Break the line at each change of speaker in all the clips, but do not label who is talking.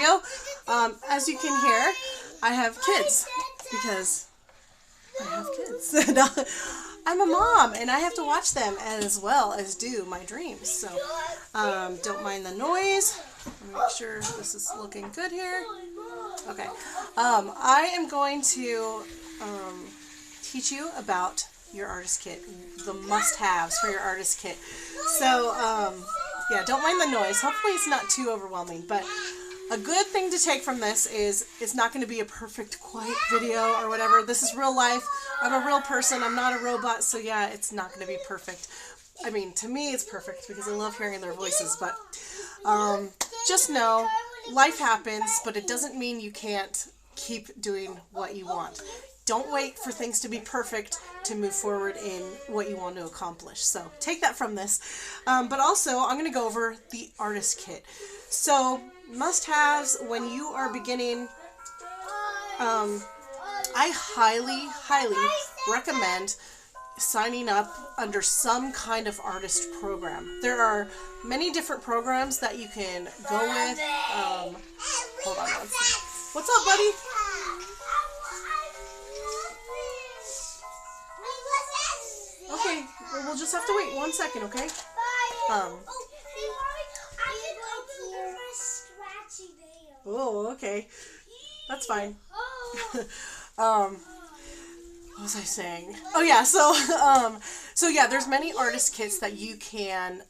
video. As you can hear, I have kids because I have kids. I'm a mom and I have to watch them as well as do my dreams. So don't mind the noise. Make sure this is looking good here. Okay. I am going to teach you about your artist kit, the must-haves for your artist kit. So yeah, don't mind the noise. Hopefully it's not too overwhelming, but a good thing to take from this is it's not going to be a perfect quiet video or whatever. This is real life. I'm a real person. I'm not a robot, so yeah, it's not going to be perfect. I mean, to me it's perfect because I love hearing their voices, but just know life happens, but it doesn't mean you can't keep doing what you want. Don't wait for things to be perfect to move forward in what you want to accomplish. So take that from this. But also, I'm going to go over the artist kit. So must-haves when you are beginning, I highly recommend signing up under some kind of artist program. There are many different programs that you can go with. Hold on one second. What's up, buddy? Okay, well, we'll just have to wait 1 second, okay? Oh, okay. That's fine. What was I saying? Oh yeah, so yeah, there's many artist kits that you can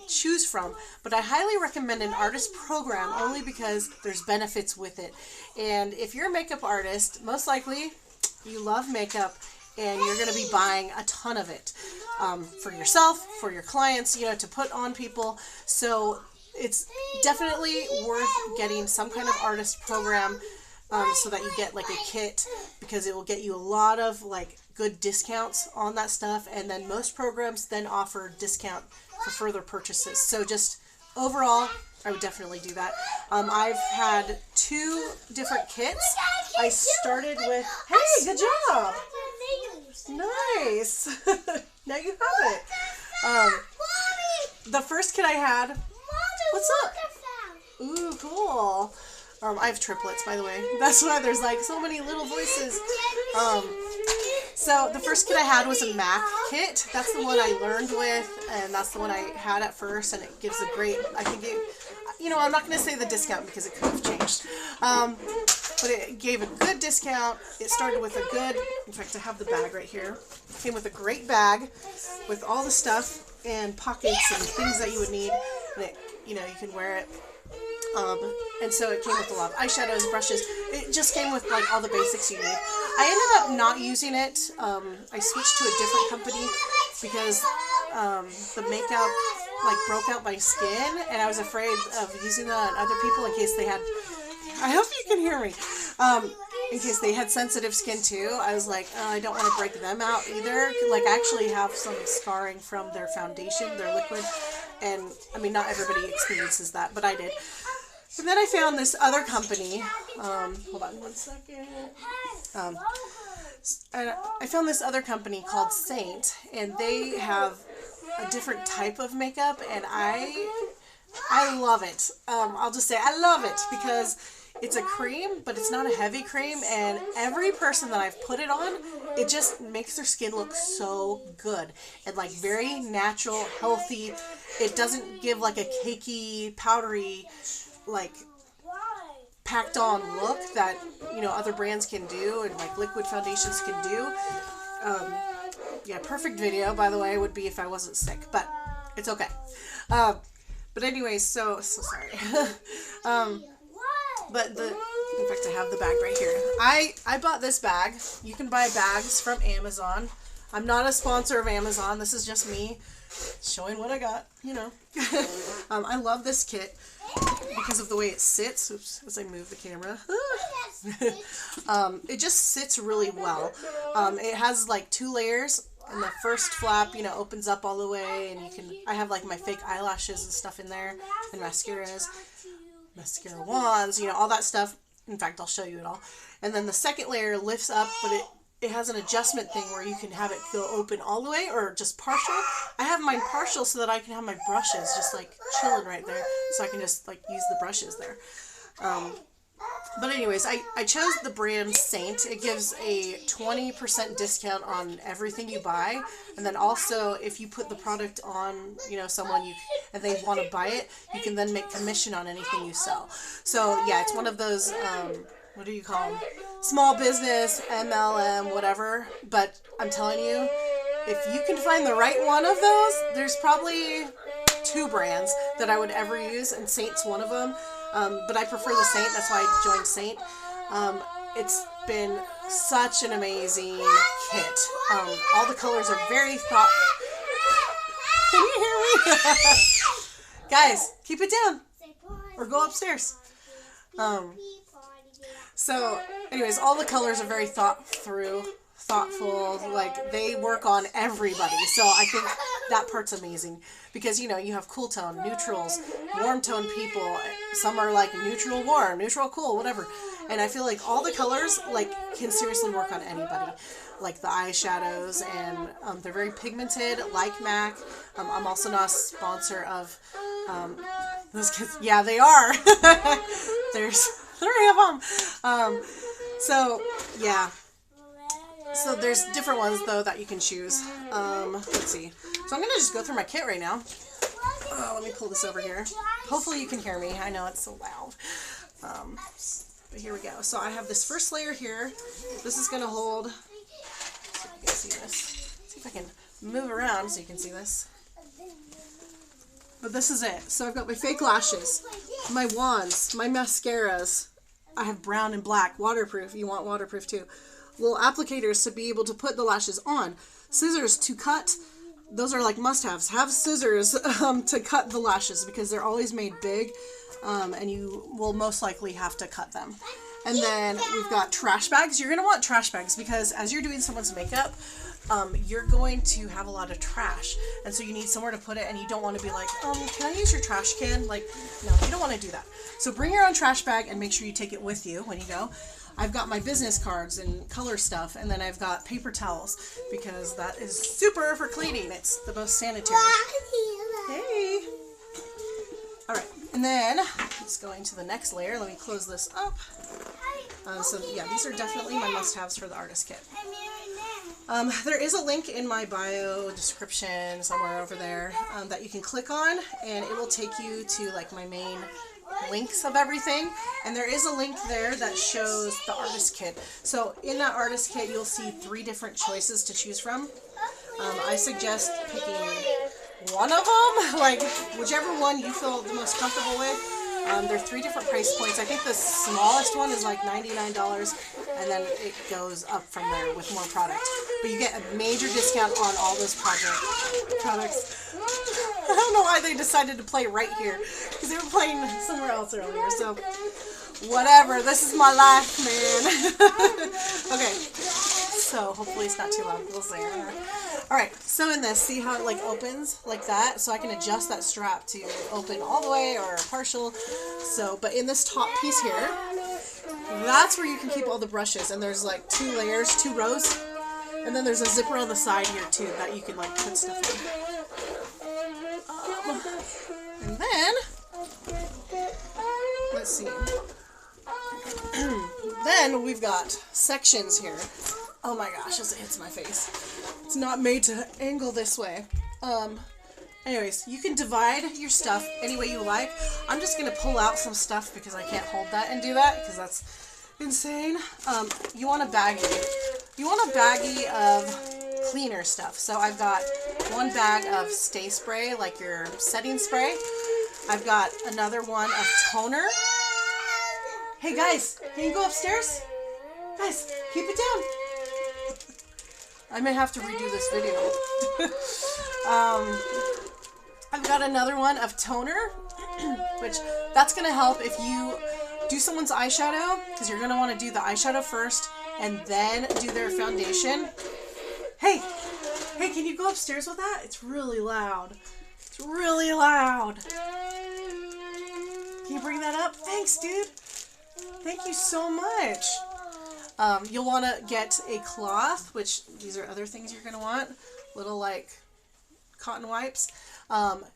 choose from, but I highly recommend an artist program only because there's benefits with it. And if you're a makeup artist, most likely you love makeup and you're going to be buying a ton of it for yourself, for your clients, you know, to put on people. So it's definitely worth getting some kind of artist program so that you get like a kit, because it will get you a lot of like good discounts on that stuff. And then most programs then offer discount for further purchases. So just overall, I would definitely do that. I've had 2 different kits. I started with, hey, good job. Nice. Now you have it. The first kit I had, what's up? Ooh, cool. I have triplets, by the way. That's why there's like so many little voices. So the first kit I had was a MAC kit. That's the one I learned with, and that's the one I had at first, and it gives a great, I think it, you know, I'm not going to say the discount because it could have changed. But it gave a good discount. It started with a good, in fact, I have the bag right here. It came with a great bag with all the stuff and pockets and things that you would need. And it, you know, you can wear it. And so it came with a lot of eyeshadows, brushes. It just came with like all the basics you need. I ended up not using it. I switched to a different company because the makeup like broke out my skin, and I was afraid of using that on other people in case they had, I hope you can hear me, in case they had sensitive skin too. I was like, I don't want to break them out either. Like, I actually have some scarring from their foundation, their liquid, and I mean, not everybody experiences that, but I did. And then I found this other company, hold on 1 second, and I found this other company called Saint, and they have a different type of makeup, and I love it. I'll just say I love it because it's a cream, but it's not a heavy cream, and every person that I've put it on, it just makes their skin look so good and like very natural, healthy. It doesn't give like a cakey, powdery, like packed on look that, you know, other brands can do and like liquid foundations can do. Yeah, perfect video, by the way, would be if I wasn't sick, but it's okay. But anyways, so sorry. But in fact, I have the bag right here. I bought this bag. You can buy bags from Amazon. I'm not a sponsor of Amazon. This is just me showing what I got, you know. I love this kit because of the way it sits. Oops, as I move the camera. It just sits really well. It has like 2 layers, and the first flap, you know, opens up all the way, and you can, I have like my fake eyelashes and stuff in there, and mascaras, mascara wands, you know, all that stuff. In fact, I'll show you it all. And then the second layer lifts up, but it has an adjustment thing where you can have it go open all the way or just partial. I have mine partial so that I can have my brushes just like chilling right there, so I can just like use the brushes there. But anyways, I chose the brand Saint. It gives a 20% discount on everything you buy. And then also, if you put the product on, you know, someone and they want to buy it, you can then make commission on anything you sell. So yeah, it's one of those, what do you call them? Small business, MLM, whatever. But I'm telling you, if you can find the right one of those, there's probably 2 brands that I would ever use, and Saint's one of them. But I prefer the Saint. That's why I joined Saint. It's been such an amazing kit. All the colors are very Can you hear me? Guys, keep it down or go upstairs. So anyways, all the colors are very thoughtful. Like, they work on everybody. So I think that part's amazing because, you know, you have cool tone, neutrals, warm tone people. Some are like neutral warm, neutral cool, whatever. And I feel like all the colors like can seriously work on anybody. Like the eyeshadows, and they're very pigmented, like MAC. I'm also not a sponsor of those kids. Yeah, they are. There's 3 of them. So yeah. So there's different ones though that you can choose. Let's see. So I'm gonna just go through my kit right now. Let me pull this over here. Hopefully you can hear me. I know it's so loud. But here we go. So I have this first layer here. This is gonna hold. So you can see this. See if I can move around so you can see this. But this is it. So I've got my fake lashes, my wands, my mascaras. I have brown and black, waterproof. You want waterproof too. Little applicators to be able to put the lashes on. Scissors to cut. Those are like must-haves. Have scissors to cut the lashes because they're always made big, and you will most likely have to cut them. And then we've got trash bags. You're going to want trash bags because as you're doing someone's makeup, you're going to have a lot of trash. And so you need somewhere to put it, and you don't want to be like, can I use your trash can? Like, no, you don't want to do that. So bring your own trash bag and make sure you take it with you when you go. I've got my business cards and color stuff, and then I've got paper towels because that is super for cleaning. It's the most sanitary. Hey! Alright, and then let's go into the next layer. Let me close this up. So yeah, these are definitely my must-haves for the artist kit. There is a link in my bio description somewhere over there that you can click on, and it will take you to like my main links of everything, and there is a link there that shows the artist kit. So in that artist kit you'll see 3 different choices to choose from. I suggest picking one of them, like whichever one you feel the most comfortable with. There are 3 different price points. I think the smallest one is like $99, and then it goes up from there with more product. But you get a major discount on all those products. I don't know why they decided to play right here, because they were playing somewhere else earlier. So whatever, this is my life, man. Okay, so hopefully it's not too loud. We'll see. Alright, so in this, see how it like opens like that? So I can adjust that strap to open all the way or partial. So, but in this top piece here, that's where you can keep all the brushes. And there's like 2 layers, 2 rows. And then there's a zipper on the side here too that you can like put stuff in. And then, let's see. Then we've got sections here. Oh my gosh, as it hits my face. It's not made to angle this way. Anyways, you can divide your stuff any way you like. I'm just going to pull out some stuff because I can't hold that and do that because that's insane. You want a baggie. You want a baggie of cleaner stuff. So I've got 1 bag of Stay Spray, like your setting spray. I've got another one of toner. Hey guys, can you go upstairs? Guys, keep it down. I may have to redo this video. I've got another one of toner, which that's going to help if you do someone's eyeshadow, because you're going to want to do the eyeshadow first and then do their foundation. Hey, can you go upstairs with that? It's really loud. It's really loud. Can you bring that up? Thanks, dude. Thank you so much. You'll want to get a cloth, which these are other things you're going to want. Little like cotton wipes.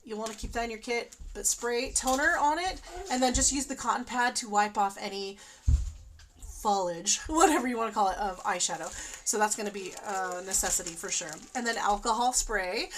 You'll want to keep that in your kit, but spray toner on it, and then just use the cotton pad to wipe off any foliage, whatever you want to call it, of eyeshadow. So that's going to be a necessity for sure. And then alcohol spray.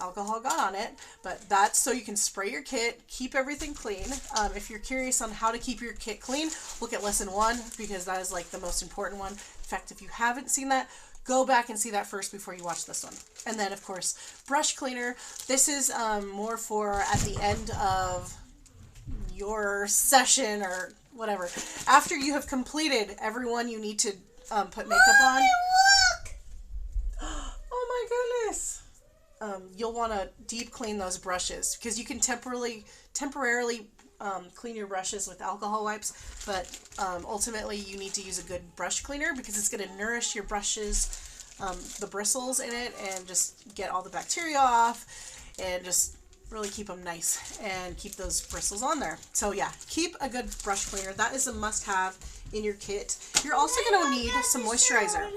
Alcohol got on it, but that's so you can spray your kit, keep everything clean. If you're curious on how to keep your kit clean, look at lesson 1, because that is like the most important one. In fact, if you haven't seen that, go back and see that first before you watch this one. And then, of course, brush cleaner. This is more for at the end of your session or whatever. After you have completed everyone you need to put makeup on. Oh my goodness. You'll want to deep clean those brushes, because you can temporarily clean your brushes with alcohol wipes, but ultimately you need to use a good brush cleaner, because it's going to nourish your brushes, the bristles in it, and just get all the bacteria off and just really keep them nice and keep those bristles on there. So yeah, keep a good brush cleaner. That is a must-have in your kit. You're also going to need some moisturizer.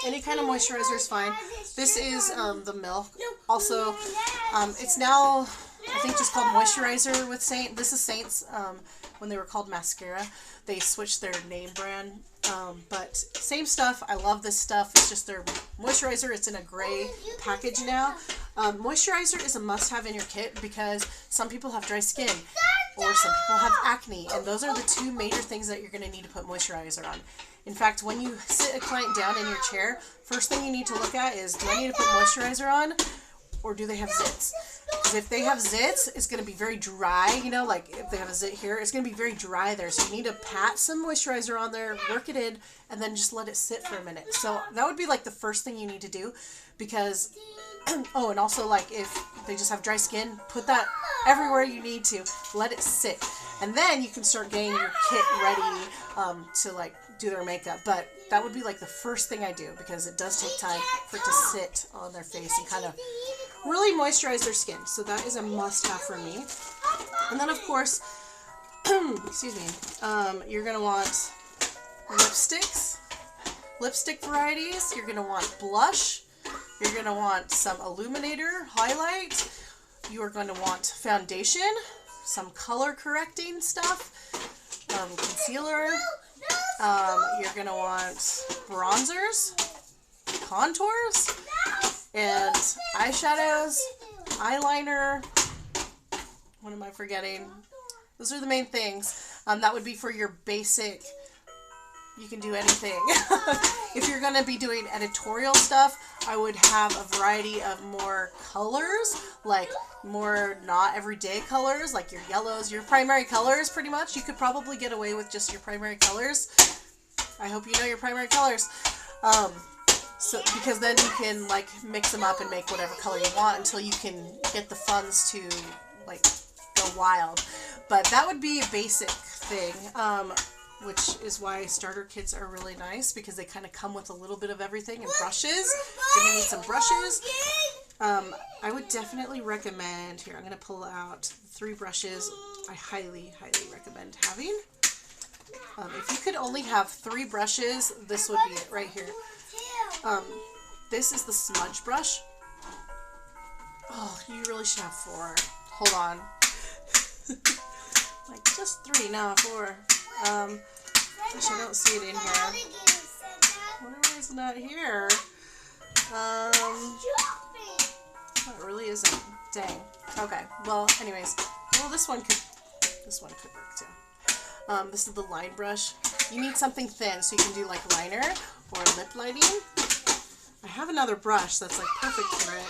Any kind of moisturizer is fine. This is the Milk. Also, it's now, I think, just called moisturizer with Saint. This is Saint's. When they were called mascara, they switched their name brand. But same stuff. I love this stuff. It's just their moisturizer. It's in a gray package now. Moisturizer is a must-have in your kit, because some people have dry skin or some people have acne, and those are the 2 major things that you're going to need to put moisturizer on. In fact, when you sit a client down in your chair, first thing you need to look at is, do I need to put moisturizer on, or do they have zits? Because if they have zits, it's going to be very dry, you know, like if they have a zit here, it's going to be very dry there. So you need to pat some moisturizer on there, work it in, and then just let it sit for a minute. So that would be like the first thing you need to do, because, oh, and also like if they just have dry skin, put that everywhere you need to, let it sit. And then you can start getting your kit ready to like do their makeup. But that would be like the first thing I do, because it does take time for it to sit on their face and kind of really moisturize their skin. So that is a must-have for me. And then, of course, excuse me, you're going to want lipsticks, lipstick varieties. You're going to want blush. You're going to want some illuminator, highlight. You are going to want foundation, some color correcting stuff, concealer. You're going to want bronzers, contours, and eyeshadows, eyeliner. What am I forgetting? Those are the main things. That would be for your basic, you can do anything. If you're going to be doing editorial stuff, I would have a variety of more colors, like more not everyday colors, like your yellows, your primary colors pretty much. You could probably get away with just your primary colors. I hope you know your primary colors. So because then you can like mix them up and make whatever color you want until you can get the funds to like go wild. But that would be a basic thing, which is why starter kits are really nice, because they kind of come with a little bit of everything. And brushes, you're going to need some brushes. I would definitely recommend, here I'm going to pull out 3 brushes I highly, highly recommend having. If you could only have 3 brushes, this would be it right here. This is the smudge brush. Oh, you really should have 4. Hold on. Like just 3, no, 4. Gosh, I don't see it in here. Why is it not here? It really isn't. Dang. Okay. Well, anyways. Well, this one could work too. This is the line brush. You need something thin so you can do like liner or lip lining. I have another brush that's like perfect for it,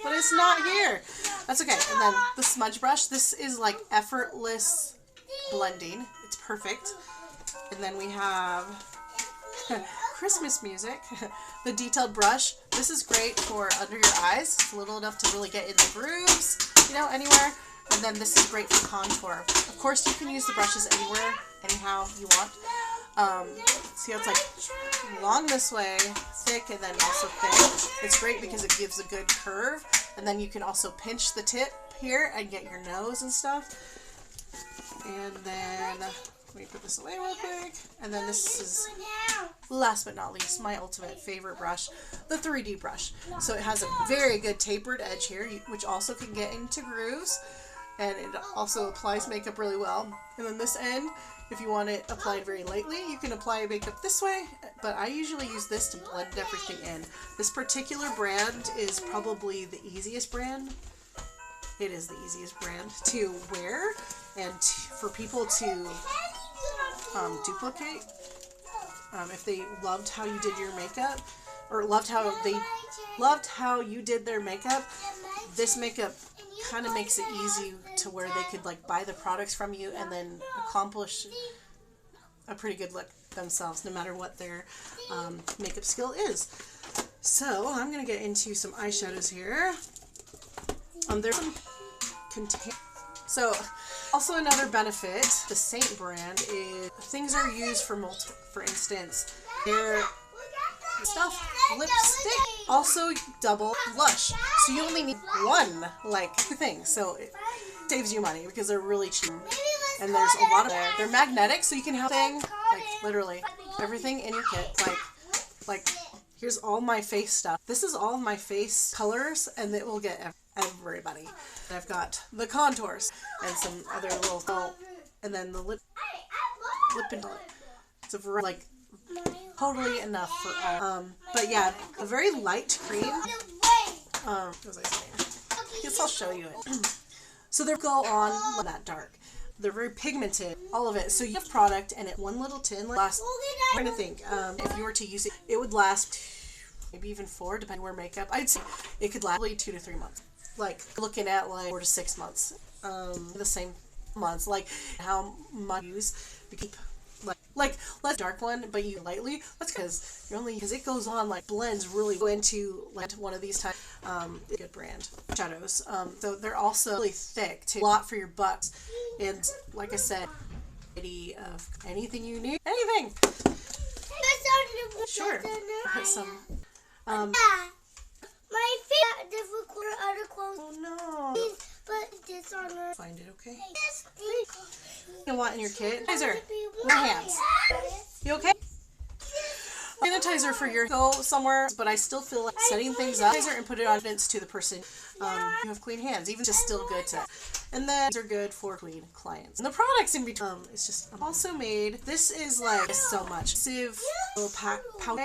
but it's not here. That's okay. And then the smudge brush. This is like effortless blending. It's perfect. And then we have Christmas music. The detailed brush. This is great for under your eyes. It's little enough to really get in the grooves, you know, anywhere. And then this is great for contour. Of course, you can use the brushes anywhere, anyhow you want. See how it's like long this way, thick, and then also thin. It's great because it gives a good curve. And then you can also pinch the tip here and get your nose and stuff. And then Let me put this away real quick. And then this is, last but not least, my ultimate favorite brush, the 3D brush. So it has a very good tapered edge here, which also can get into grooves. And it also applies makeup really well. And then this end, if you want it applied very lightly, you can apply makeup this way, but I usually use this to blend everything in. This particular brand is probably the easiest brand. It is the easiest brand to wear and for people to duplicate. If they loved how you did your makeup, or loved how you did their makeup, this makeup kind of makes it easy to where they could like buy the products from you and then accomplish a pretty good look themselves, no matter what their makeup skill is. So I'm gonna get into some eyeshadows here. There's some so also another benefit, the Saint brand, is things are used for multiple. For instance, their stuff, lipstick, also double blush. So you only need one thing. So it saves you money because they're really cheap. And there's a lot of there. They're magnetic, so you can have things literally everything in your kit. Like here's all my face stuff. This is all my face colors, and it will get everybody. And I've got the contours and some other little, and then the lip and it's a variety, totally enough for all. But yeah, a very light cream. What was I saying? I guess I'll show you it. So they go on that dark. They're very pigmented, all of it. So you have product and it one little tin lasts. I'm trying to think. If you were to use it, it would last maybe even 4, depending where makeup. I'd say it could last 2 to 3 months. Like looking at 4 to 6 months. The same months. Like how much you use. Let's dark one, but you lightly. That's because it goes on blends really go into one of these types. Good brand shadows. So they're also really thick too. A lot for your bucks, and like I said, of anything you need, anything. Sure. Put some.
My feet difficult other clothes.
Oh no.
Put this on her.
Find it, okay? You want in your kit? Sanitizer. Your hands. You okay? Sanitizer for your go somewhere, but I still feel like setting things up and put it on evidence to the person. You have clean hands, even just still good to. And then these are good for clean clients. And the products in between, it's just I'm also made. This is so much. Sieve little powder.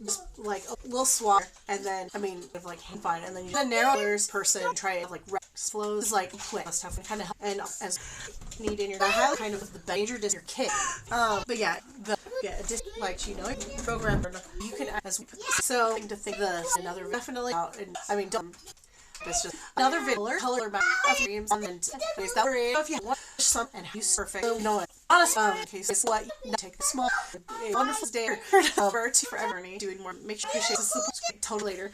Just a little swab, and then hand fine, and then you the narrowers person try it flows quick stuff and kind of help, and as need in your kind of the major dis your kit. But yeah, program you can as so to think this another definitely out, and don't. It's just another video color back dreams and then that if you want some and use perfect no honestly in case it's what you take a small wonderful day over to forever doing more make sure you appreciate the support total later.